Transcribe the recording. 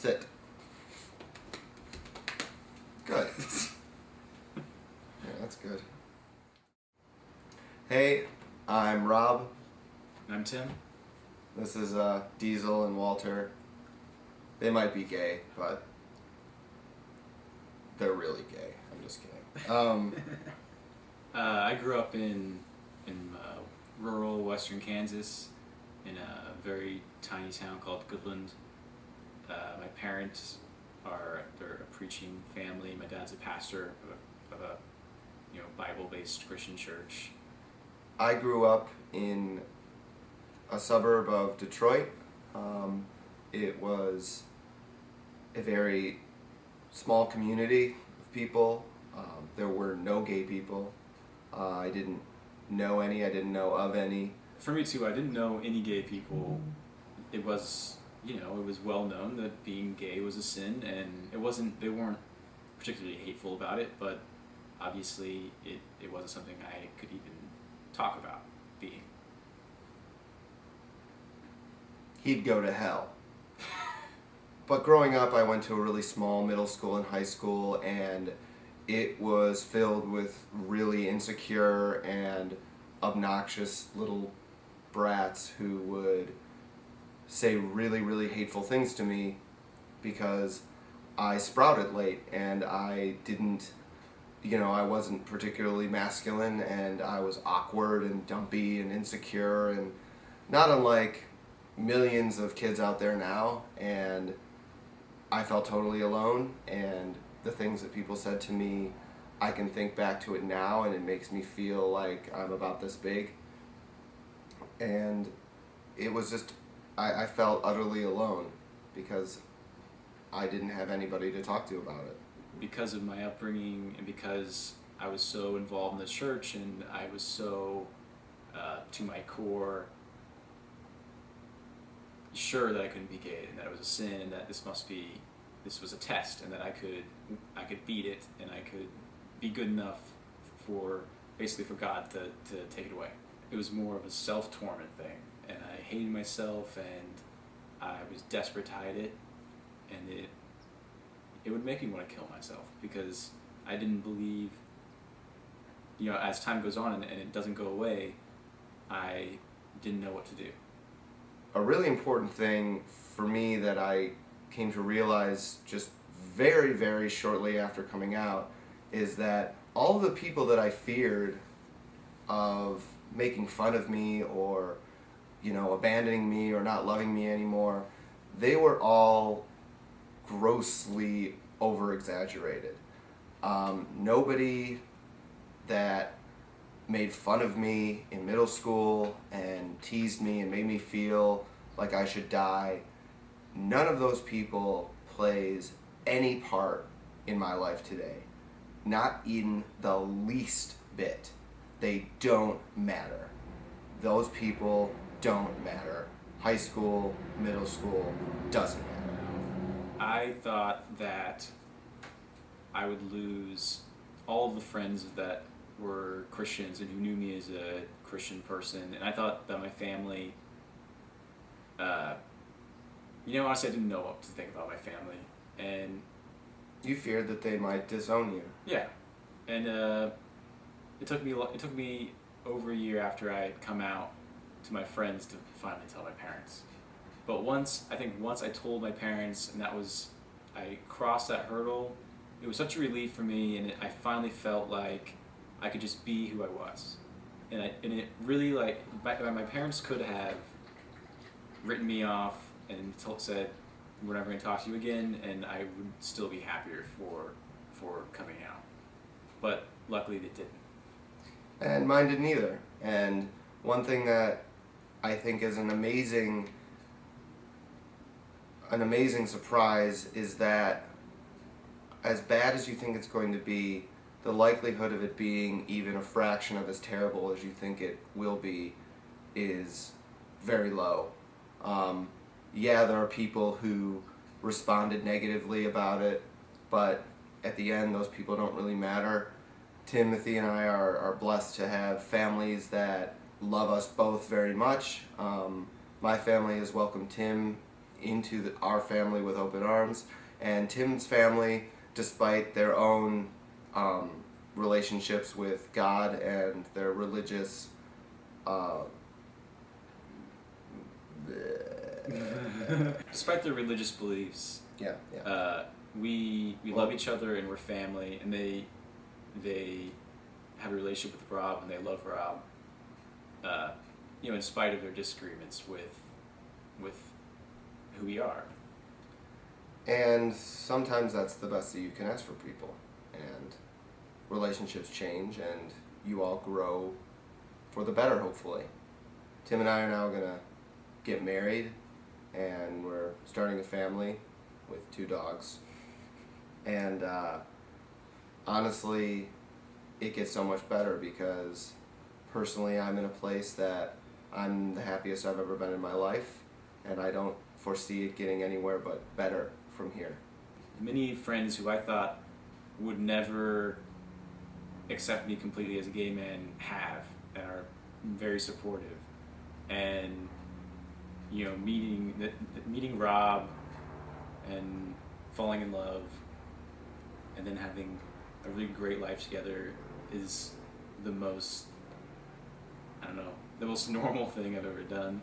Sit. Good. Yeah, that's good. Hey, I'm Rob. I'm Tim. This is Diesel and Walter. They might be gay, but they're really gay. I'm just kidding. I grew up in rural western Kansas in a very tiny town called Goodland. My parents they're a preaching family. My dad's a pastor of a Bible-based Christian church. I grew up in a suburb of Detroit. It was a very small community of people. There were no gay people. I didn't know any. I didn't know of any. For me too, I didn't know any gay people. It was it was well known that being gay was a sin, and they weren't particularly hateful about it, but obviously it wasn't something I could even talk about being. He'd go to hell. But growing up, I went to a really small middle school and high school, and it was filled with really insecure and obnoxious little brats who would say really, really hateful things to me because I sprouted late and I didn't, I wasn't particularly masculine, and I was awkward and dumpy and insecure, and not unlike millions of kids out there now, and I felt totally alone, and the things that people said to me, I can think back to it now and it makes me feel like I'm about this big. And it was just, I felt utterly alone because I didn't have anybody to talk to about it. Because of my upbringing and because I was so involved in the church and I was so, to my core, sure that I couldn't be gay and that it was a sin and that this was a test and that I could beat it and I could be good enough for God to take it away. It was more of a self-torment thing, and I hated myself and I was desperate to hide it, and it would make me want to kill myself because I didn't believe, as time goes on and it doesn't go away, I didn't know what to do. A really important thing for me that I came to realize just very, very shortly after coming out is that all of the people that I feared of making fun of me or, abandoning me or not loving me anymore, they were all grossly over-exaggerated. Nobody that made fun of me in middle school and teased me and made me feel like I should die, none of those people plays any part in my life today. Not even the least bit. They don't matter. Those people don't matter. High school, middle school, doesn't matter. I thought that I would lose all of the friends that were Christians and who knew me as a Christian person, and I thought that my family, honestly I didn't know what to think about my family, and you feared that they might disown you. Yeah, and it took me over a year after I had come out to my friends to finally tell my parents. But once I told my parents, and I crossed that hurdle, it was such a relief for me, and I finally felt like I could just be who I was. And it really, my parents could have written me off and said, we're never going to talk to you again, and I would still be happier for coming out. But luckily they didn't. And mine didn't either. And one thing that I think is an amazing surprise is that as bad as you think it's going to be, the likelihood of it being even a fraction of as terrible as you think it will be is very low. Yeah, there are people who responded negatively about it, but at the end, those people don't really matter. Timothy and I are blessed to have families that love us both very much. My family has welcomed Tim into our family with open arms, and Tim's family, despite their own relationships with God and their religious Despite their religious beliefs, yeah. we love each other and we're family, and they have a relationship with Rob and they love Rob. In spite of their disagreements with who we are. And sometimes that's the best that you can ask for people. And relationships change, and you all grow for the better, hopefully. Tim and I are now going to get married, and we're starting a family with 2 dogs. And honestly, it gets so much better because personally I'm in a place that I'm the happiest I've ever been in my life, and I don't foresee it getting anywhere but better from here. Many friends who I thought would never accept me completely as a gay man have, and are very supportive. And meeting Rob and falling in love and then having a really great life together is the most normal thing I've ever done.